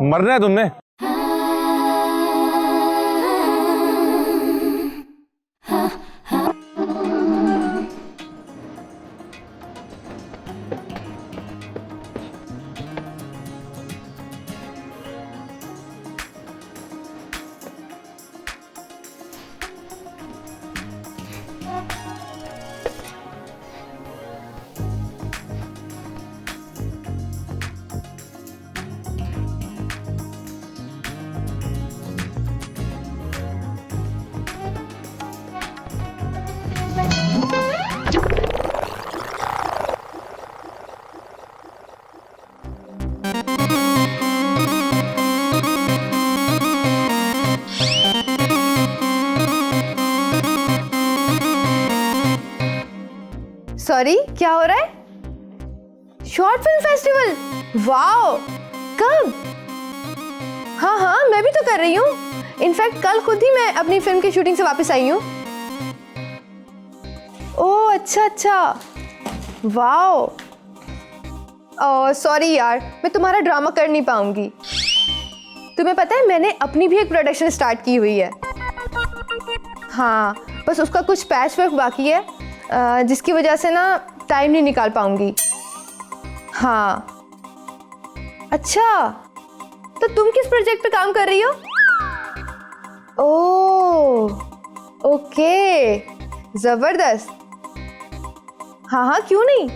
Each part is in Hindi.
मरना है तुमने? सॉरी, क्या हो रहा है? Short film festival? वाओ, कब? हाँ हाँ, मैं भी तो कर रही हूँ। इनफैक्ट कल खुद ही मैं अपनी फिल्म की शूटिंग से वापस आई हूँ। ओह अच्छा अच्छा, वाओ। सॉरी यार, मैं तुम्हारा ड्रामा कर नहीं पाऊंगी। तुम्हें पता है मैंने अपनी भी एक प्रोडक्शन स्टार्ट की हुई है। हाँ, बस उसका कुछ पैच वर्क बाकी है, जिसकी वजह से ना टाइम नहीं निकाल पाऊंगी। हाँ अच्छा, तो तुम किस प्रोजेक्ट पे काम कर रही हो? ओह ओके, जबरदस्त। हाँ हाँ, क्यों नहीं,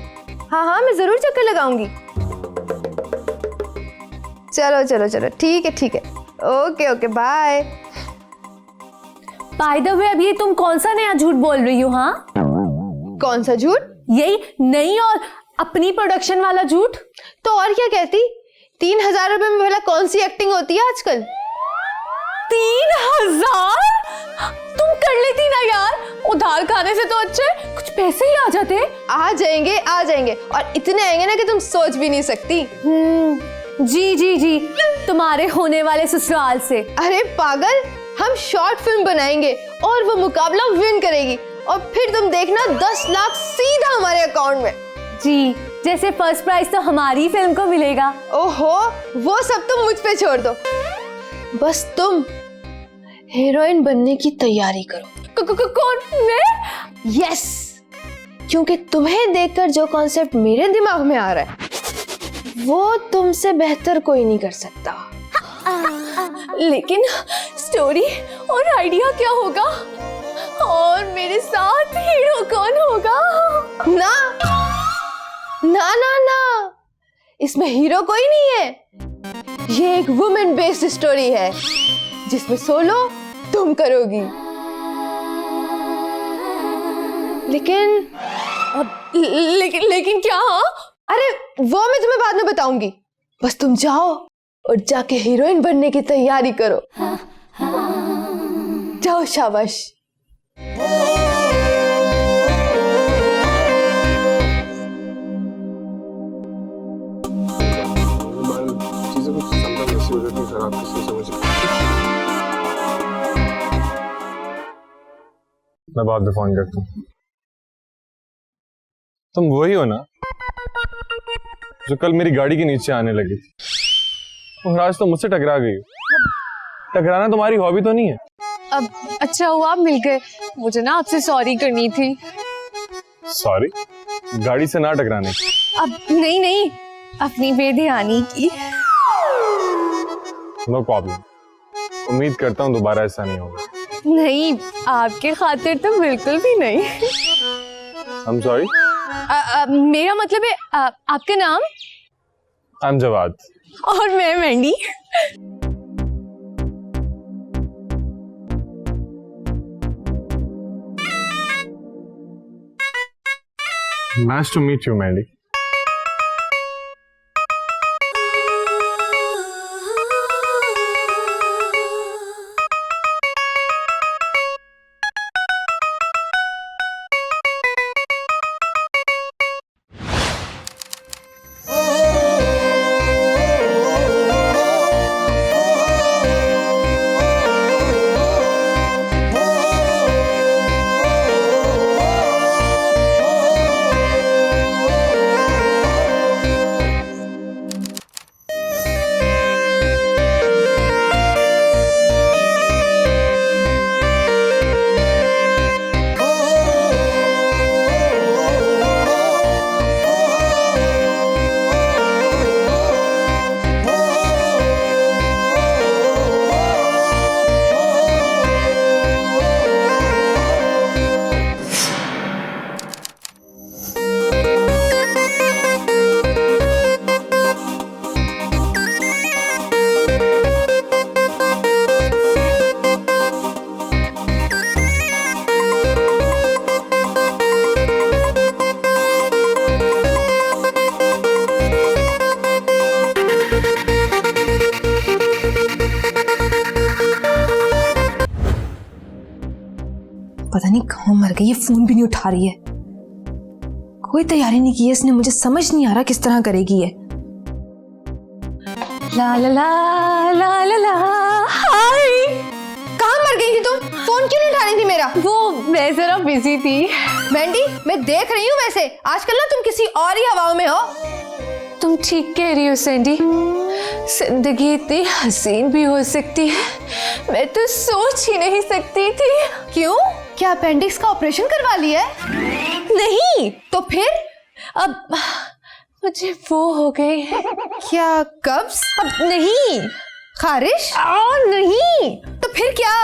हाँ हाँ मैं जरूर चक्कर लगाऊंगी। चलो चलो चलो, ठीक है ठीक है, okay okay, bye. Bye the way, अब ये तुम कौन सा नया झूठ बोल रही हो? हाँ, कौन सा झूठ? यही नई और अपनी प्रोडक्शन वाला झूठ। तो और क्या कहती? 3,000 रुपए में भला कौन सी एक्टिंग होती है आजकल? 3,000? तुम कर लेती ना यार, उधार खाने से तो अच्छे कुछ पैसे ही आ जाते। आ जाएंगे आ जाएंगे, और इतने आएंगे ना कि तुम सोच भी नहीं सकती। जी जी जी, तुम्हारे होने वाले ससुराल से। अरे पागल, हम शॉर्ट फिल्म बनाएंगे और वो मुकाबला विन करेगी, और फिर तुम देखना 10 लाख सीधा हमारे अकाउंट में। जी, जैसे फर्स्ट प्राइज तो हमारी फिल्म को मिलेगा। ओहो, वो सब तुम मुझ पे छोड़ दो, बस तुम हीरोइन बनने की तैयारी करो। कौन? मैं? यस, क्योंकि तुम्हें देखकर जो कॉन्सेप्ट मेरे दिमाग में आ रहा है वो तुमसे बेहतर कोई नहीं कर सकता। लेकिन स्टोरी और आइडिया क्या होगा, और मेरे साथ हीरो कौन होगा? ना ना ना ना, इसमें हीरो कोई नहीं है। ये एक वुमेन बेस्ड स्टोरी है जिसमें सोलो तुम करोगी। लेकिन क्या? अरे वो मैं तुम्हें बाद में बताऊंगी, बस तुम जाओ और जाके हीरोइन बनने की तैयारी करो। जाओ, शाबाश। मैं बाद में फोन करता हूँ। तुम वही हो ना जो कल मेरी गाड़ी के नीचे आने लगी थी? और आज तो मुझसे टकरा गई हो। टकराना तुम्हारी हॉबी तो नहीं है? अब अच्छा हुआ आप मिल गए, मुझे ना आपसे सॉरी करनी थी। सॉरी? गाड़ी से ना टकराने की? अब नहीं, अपनी बेध्यानी की। नो प्रॉब्लम, उम्मीद करता हूँ दोबारा ऐसा नहीं होगा। नहीं, आपके खातिर तो बिल्कुल भी नहीं। I am sorry. मेरा मतलब है आपका नाम? I am Jawad. और मैं Mandy. Nice to meet you Mandy. पता नहीं कहाँ मर गई, ये फोन भी नहीं उठा रही है। कोई तैयारी नहीं की है इसने, मुझे समझ नहीं आ रहा किस तरह करेगी ये। ला ला ला ला ला ला। हाय, कहाँ मर गई थी तुम? फोन क्यों नहीं उठा रही थी मेरा? वो मैं जरा बिजी थी। मैंडी, मैं देख रही हूँ वैसे आजकल ना तुम किसी और ही हवाओं में हो। तुम ठीक कह रही हो सैंडी, जिंदगी इतनी हसीन भी हो सकती है, मैं तो सोच ही नहीं सकती थी। क्यों? क्या अपेंडिक्स का ऑपरेशन करवा लिया है? नहीं, तो फिर? अब मुझे वो हो गई। क्या कब्ज? अब नहीं, खारिश? नहीं। तो फिर क्या?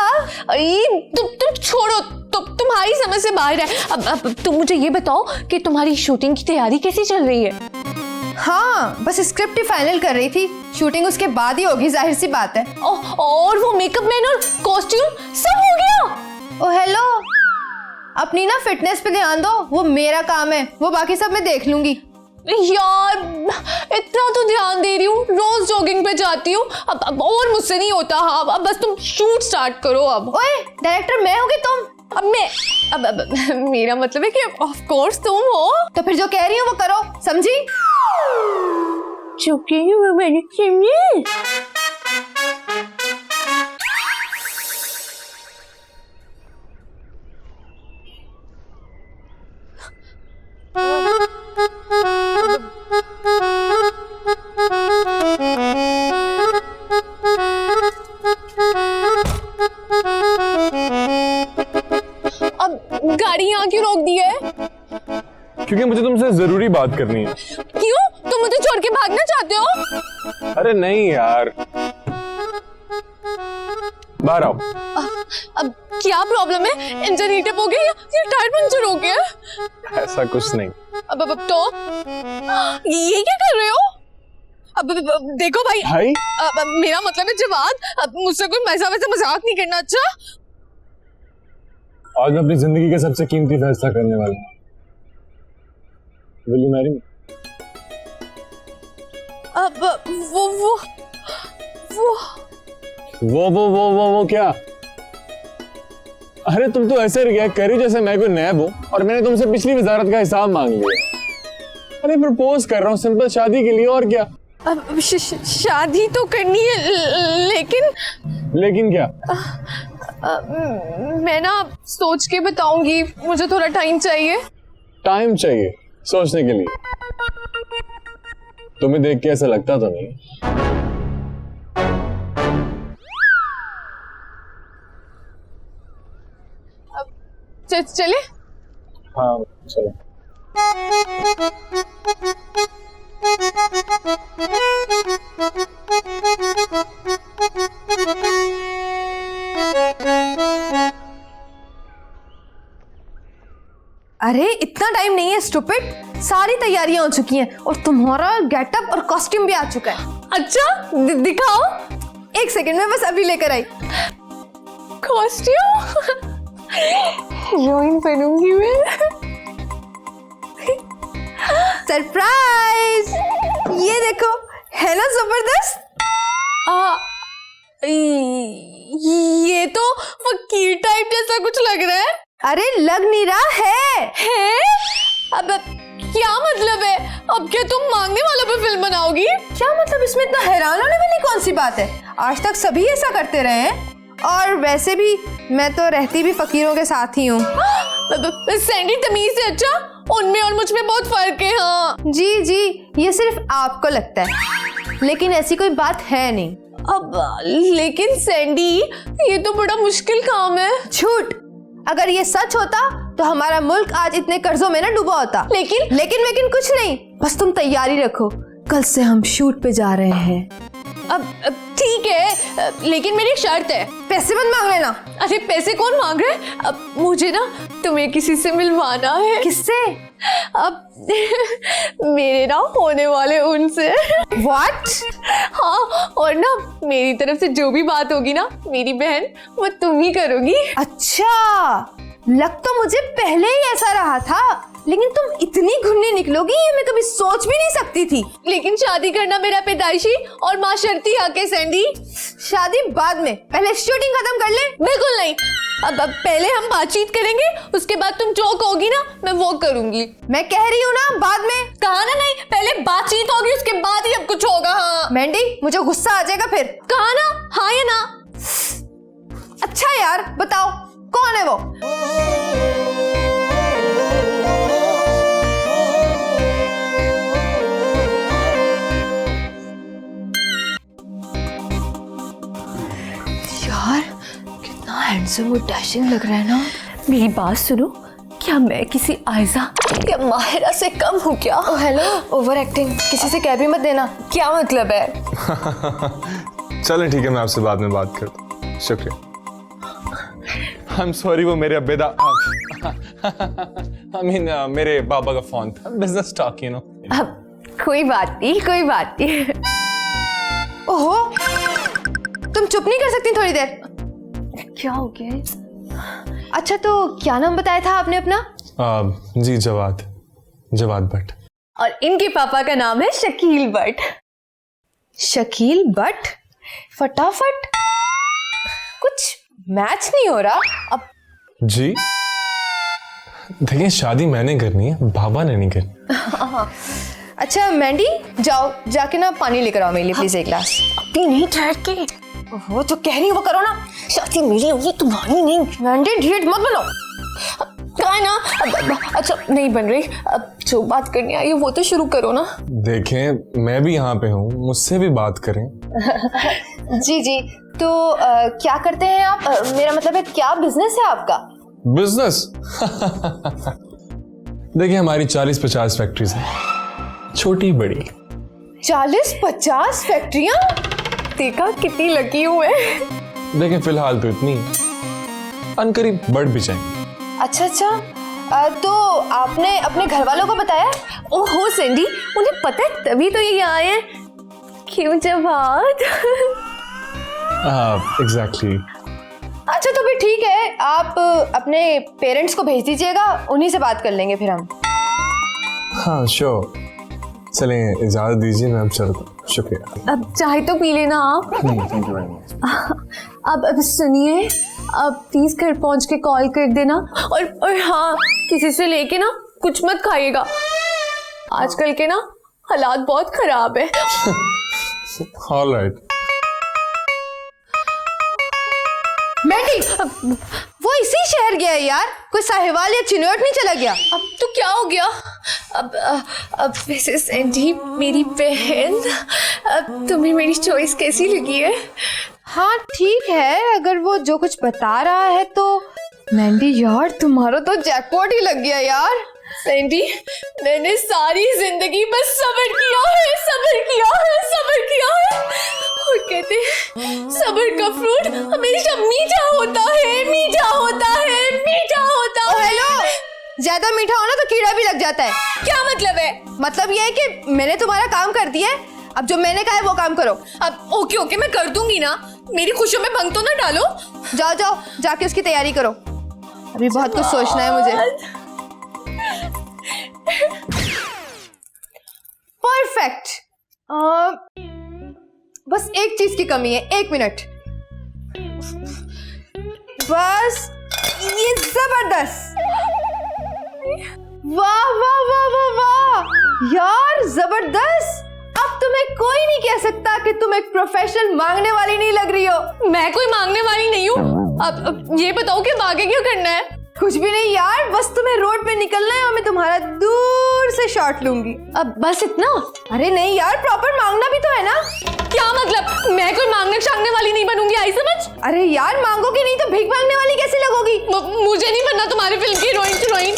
तुम छोड़ो, तुम्हारी समझ से बाहर है। अब तुम मुझे ये बताओ कि तुम्हारी शूटिंग की तैयारी कैसी चल रही है? हाँ, बस स्क्रिप्ट ही फाइनल कर रही थी, शूटिंग उसके बाद ही होगी, जाहिर सी बात है। और वो मेकअप मैन और कॉस्ट्यूम सब हो गया? ओ हेलो, अपनी ना फिटनेस पे ध्यान दो, वो मेरा काम है, वो बाकी सब मैं देख लूंगी। यार इतना तो ध्यान दे रही हूँ, रोज जॉगिंग पे जाती हूँ, अब और मुझसे नहीं होता। हाँ, अब बस तुम शूट स्टार्ट करो। अब ओए, डायरेक्टर मैं हूँ कि तुम? अब मेरा मतलब है कि ऑफ कोर्स तुम हो। तो फिर जो कह रही हूँ वो करो, समझी? चुकी हूँ मैंने सुनी। अब गाड़ी यहाँ क्यों रोक दी है? क्योंकि मुझे तुमसे जरूरी बात करनी है। क्यों? तुम मुझे छोड़ के भागना चाहते हो? अरे नहीं यार, बाहर आओ। अब क्या प्रॉब्लम है? इंजन हीट अप हो गया या टायर पंचर हो गया? ऐसा कुछ नहीं। अब तो ये क्या कर रहे हो? अब देखो भाई, अब मेरा मतलब है जवाब, अब मुझसे कोई वैसा मजाक नहीं करना। अच्छा, आज मैं अपनी जिंदगी का सबसे कीमती फैसला करने वाला हूँ। Will you marry me? अब वो क्या? अरे तुम तो ऐसे रिएक्ट कर रही जैसे मैं कोई नैब हूँ और मैंने तुमसे पिछली वजारत का हिसाब मांग लिया। अरे प्रपोज कर रहा हूँ सिंपल शादी के लिए, और क्या? अब शादी तो करनी है, लेकिन क्या? मैं ना सोच के बताऊंगी, मुझे थोड़ा टाइम चाहिए। टाइम चाहिए सोचने के लिए? तुम्हें देख के ऐसा लगता तो नहीं? चले? हाँ चलो। अरे इतना टाइम नहीं है स्टूपिड, सारी तैयारियां हो चुकी हैं और तुम्हारा गेटअप और कॉस्ट्यूम भी आ चुका है। अच्छा दिखाओ। एक सेकंड में बस अभी लेकर आई। कॉस्ट्यूम हीरोइन बनूंगी मैं। सरप्राइज, ये देखो, है ना जबरदस्त? ये तो फकीर टाइप जैसा कुछ लग रहा है। अरे लग नहीं रहा है। अब क्या मतलब है? अब क्या तुम मांगने वालों पे फिल्म बनाओगी? क्या मतलब? इसमें इतना हैरान होने वाली कौन सी बात है? आज तक सभी ऐसा करते रहे हैं, और वैसे भी मैं तो रहती भी फकीरों के साथ ही हूँ। सैंडी तमीज से, अच्छा उनमें और मुझ में बहुत फर्क है। हाँ जी, ये सिर्फ आपको लगता है, लेकिन ऐसी कोई बात है नहीं। अब लेकिन सैंडी, ये तो बड़ा मुश्किल काम है। झूठ। अगर ये सच होता तो हमारा मुल्क आज इतने कर्जों में ना डूबा होता। लेकिन कुछ नहीं, बस तुम तैयारी रखो, कल से हम शूट पे जा रहे हैं। अब ठीक है, लेकिन मेरी एक शर्त है। पैसे मत मांग लेना। अरे पैसे कौन मांग रहे है? अब मुझे ना तुम्हें किसी से मिलवाना है। किससे? अब मेरे ना होने वाले उनसे। What? हाँ, और ना मेरी तरफ से जो भी बात होगी ना मेरी बहन, वो तुम ही करोगी। अच्छा, लग तो मुझे पहले ही ऐसा रहा था, लेकिन तुम इतनी घुन्नी निकलोगी ये मैं कभी सोच भी नहीं सकती थी। लेकिन शादी करना मेरा पैदाइशी और माशरती हक है सैंडी। शादी बाद में, पहले शूटिंग खत्म कर ले। बिल्कुल नहीं, अब पहले हम बातचीत करेंगे, उसके बाद तुम जो कहोगी ना मैं वो करूंगी। मैं कह रही हूँ ना बाद में। कहा ना नहीं, पहले बातचीत होगी उसके बाद ही अब कुछ होगा। हाँ मैंडी मुझे गुस्सा आ जाएगा फिर। कहा ना, हाँ या ना? अच्छा यार बताओ कौन है वो? यार कितना हैंडसम और डैशिंग लग रहा है ना। मेरी बात सुनो, क्या मैं किसी आयजा या माहिरा से कम हूँ क्या? ओ हेलो, ओवर एक्टिंग किसी से कह भी मत देना। क्या मतलब है? चलें ठीक है, मैं आपसे बाद में बात करता हूँ। शुक्रिया। आई एम सॉरी, वो मेरे अब्बेदा I mean, मेरे बाबा का फोन था, बिजनेस टॉक यू नो। अब कोई बात नहीं, कोई बात नहीं। ओहो, तुम चुप नहीं कर सकती थोड़ी देर? क्या हो गया? अच्छा तो क्या नाम बताया था आपने अपना? जी जवाद भट्ट। और इनके पापा का नाम है शकील भट्ट। शकील भट्ट? फटाफट, कुछ मैच नहीं हो रहा अब। जी देखिए, शादी मैंने करनी है, बाबा ने नहीं करनी। अच्छा मैंडी, जाओ जाके ना पानी लेकर आओ मेरे लिए प्लीज एक गिलास। अभी नहीं, ठहर के। वो जो कह रही है वो करो ना। शादी मेरी होगी, तुम्हारी नहीं। मैंडी ढीठ मत बनो। कहा है ना, अब अच्छा नहीं बन रही, अब जो बात करनी आई है वो तो शुरू करो ना। देखें मैं भी यहाँ पे हूँ, मुझसे भी बात करें। जी तो क्या करते हैं आप? मेरा मतलब है क्या बिजनेस है आपका? बिजनेस देखिए, हमारी 40-50 फैक्ट्रीज हैं, छोटी बड़ी। 40-50 फैक्ट्रियां? देखा कितनी लकी हूँ मैं। देखिए फिलहाल तो इतनी, अनकरीब बढ़ भी जाएंगे। अच्छा, तो आपने अपने घर वालों को बताया? ओहो सैंडी, उन्हें पता है तभी तो ये आए हैं। क्यों जवाद? एग्जैक्टली। अच्छा तो फिर ठीक है, आप अपने पेरेंट्स को भेज दीजिएगा, उन्हीं से बात कर लेंगे फिर हम। हाँ श्योर, चलें इजाजत दीजिए, मैं अब चलता हूँ। शुक्रिया। अब चाय तो पी लेना आप। Thank you very much. अब सुनिए, अब प्लीज घर पहुंच के कॉल कर देना, और हाँ किसी से लेके ना कुछ मत खाइएगा, आजकल के ना हालात बहुत खराब है। All right. मैंडी, वो इसी शहर गया है यार, कोई साहिवाल या चिन्नौट नहीं चला गया? अब तो क्या हो गया? अब वैसे सैंडी मेरी बहन, अब तुम्हें मेरी चॉइस कैसी लगी है? हाँ ठीक है, अगर वो जो कुछ बता रहा है तो। मैंडी यार तुम्हारा तो जैकपॉट ही लग गया यार। सैंडी, मैंने सारी जिंदगी बस सब्र किया है, सब्र किया है, सब्र किया है, और कहते हैं सब्र का फ्रूट हमेशा मीठा होता है, मीठा होता है, मीठा होता है। हेलो, ज्यादा मीठा हो ना तो कीड़ा भी लग जाता है। क्या मतलब है? मतलब ये है कि मैंने तुम्हारा काम कर दिया है, अब जो मैंने कहा है वो काम करो। अब ओके मैं कर दूंगी ना, मेरी खुशियों में भंग तो ना डालो। जाओ जाके उसकी तैयारी करो, अभी बहुत कुछ सोचना है मुझे। परफेक्ट। बस एक चीज की कमी है, 1 मिनट बस। ये जबरदस्त, वाह वाह वाह वाह वाह यार, जबरदस्त। अब तुम्हें कोई नहीं कह सकता कि तुम एक प्रोफेशनल मांगने वाली नहीं लग रही हो। मैं कोई मांगने वाली नहीं हूँ। अब ये बताओ कि आगे क्या करना है? कुछ भी नहीं यार, बस तुम्हें रोड पे निकलना है और मैं तुम्हारा दूर से शॉट लूंगी। अब बस इतना? अरे नहीं यार, प्रॉपर मांगना भी तो है ना। क्या मतलब? मैं कोई मांगने शांगने वाली नहीं बनूंगी, आई समझ? अरे यार मांगोगी नहीं तो भीख मांगने वाली कैसे लगोगी? मुझे नहीं बनना तुम्हारी फिल्म की हीरोइन।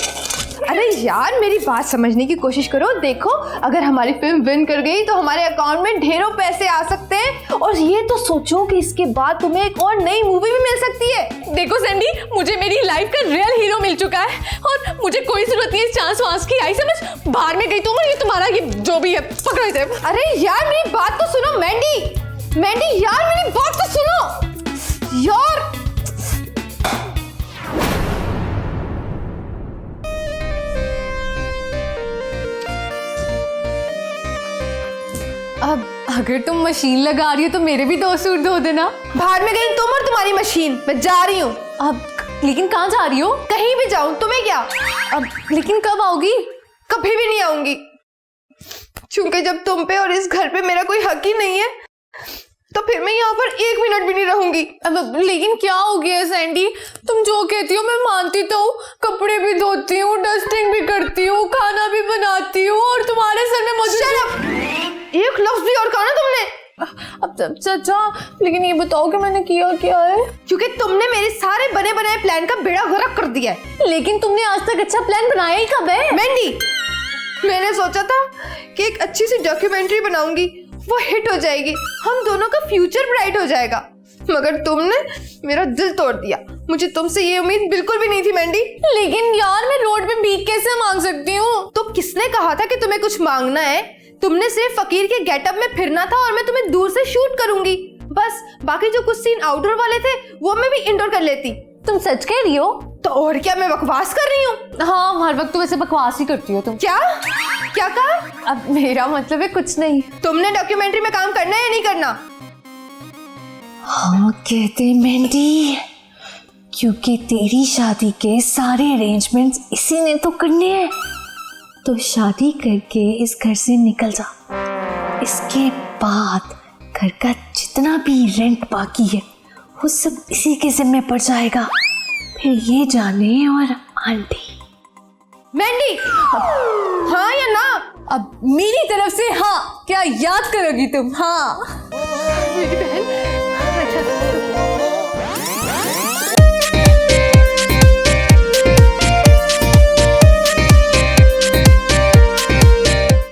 अरे यार मेरी बात समझने की कोशिश करो। देखो, अगर हमारी फिल्म विन कर गई तो हमारे अकाउंट में ढेरों पैसे आ सकते हैं, और ये तो सोचो कि इसके बाद तुम्हें एक और नई मूवी भी मिल सकती है। देखो सैंडी, मुझे मेरी लाइफ का रियल हीरो मिल चुका है और मुझे कोई जरूरत नहीं है चांस वांस की, आई समझ? बाहर में गई तुम, ये तुम्हारा ये जो भी है पकड़ो इसे। अरे यार मेरी बात तो सुनो मैंडी यार मेरी बात तो सुनो यार। अगर तुम मशीन लगा रही हो तो मेरे भी 2 सूट धो देना। बाहर में गई तुम और तुम्हारी मशीन, मैं जा रही हूँ। अब लेकिन कहाँ जा रही हो? कहीं भी जाऊं तुम्हें क्या। अब लेकिन कब आओगी? कभी भी नहीं आऊंगी, क्योंकि जब तुम पे और इस घर पे मेरा कोई हक ही नहीं है तो फिर मैं यहाँ पर 1 मिनट भी नहीं रहूंगी। अब लेकिन क्या हो गया सैंडी? तुम जो कहती हो मैं मानती तो हूँ, कपड़े भी धोती हूँ, डस्टिंग भी करती हूँ, खाना भी बनाती हूँ और तुम्हारे सर में मौजूद एक लफ्ज भी और कहा ना तुमने। अब चाचा लेकिन ये बताओ कि मैंने किया क्या है? क्योंकि तुमने मेरे सारे बने बनाए प्लान का बेड़ा गर्क कर दिया है। लेकिन तुमने आज तक अच्छा प्लान बनाया ही कब है? मैंडी, मैंने सोचा था कि एक अच्छी सी डॉक्यूमेंट्री बनाऊंगी, वो हिट हो जाएगी, हम दोनों का फ्यूचर ब्राइट हो जाएगा, मगर तुमने मेरा दिल तोड़ दिया। मुझे तुमसे ये उम्मीद बिल्कुल भी नहीं थी मैंडी। लेकिन यार मैं रोड पे भीख कैसे मांग सकती हूँ? तो किसने कहा था कि तुम्हें कुछ मांगना है? तुमने सिर्फ फकीर के गेटअप में फिरना था और मैं तुम्हें दूर से शूट करूंगी, बस। बाकी जो कुछ सीन आउटडोर वाले थे वो मैं भी इंडोर कर लेती। तुम सच कह रही हो? तो और क्या, मैं बकवास कर रही हूँ? हाँ, हर वक्त तुम ऐसे बकवास ही करती हो तुम। क्या क्या कहा? अब मेरा मतलब है कुछ नहीं। तुमने डॉक्यूमेंट्री में काम करना है या नहीं करना? हाँ कहते मेंढी, क्योंकि तेरी शादी के सारे अरेंजमेंट्स इसी ने तो करने हैं, तो शादी करके इस घर से निकल जा। इसके बाद घर का जितना भी रेंट बाकी है वो सब इसी के जिम्मे पड़ जाएगा, फिर ये जाने और आंटी। मैंडी, हाँ या ना? अब मेरी तरफ से हाँ, क्या याद करोगी तुम? हाँ मेरी बहन, अच्छा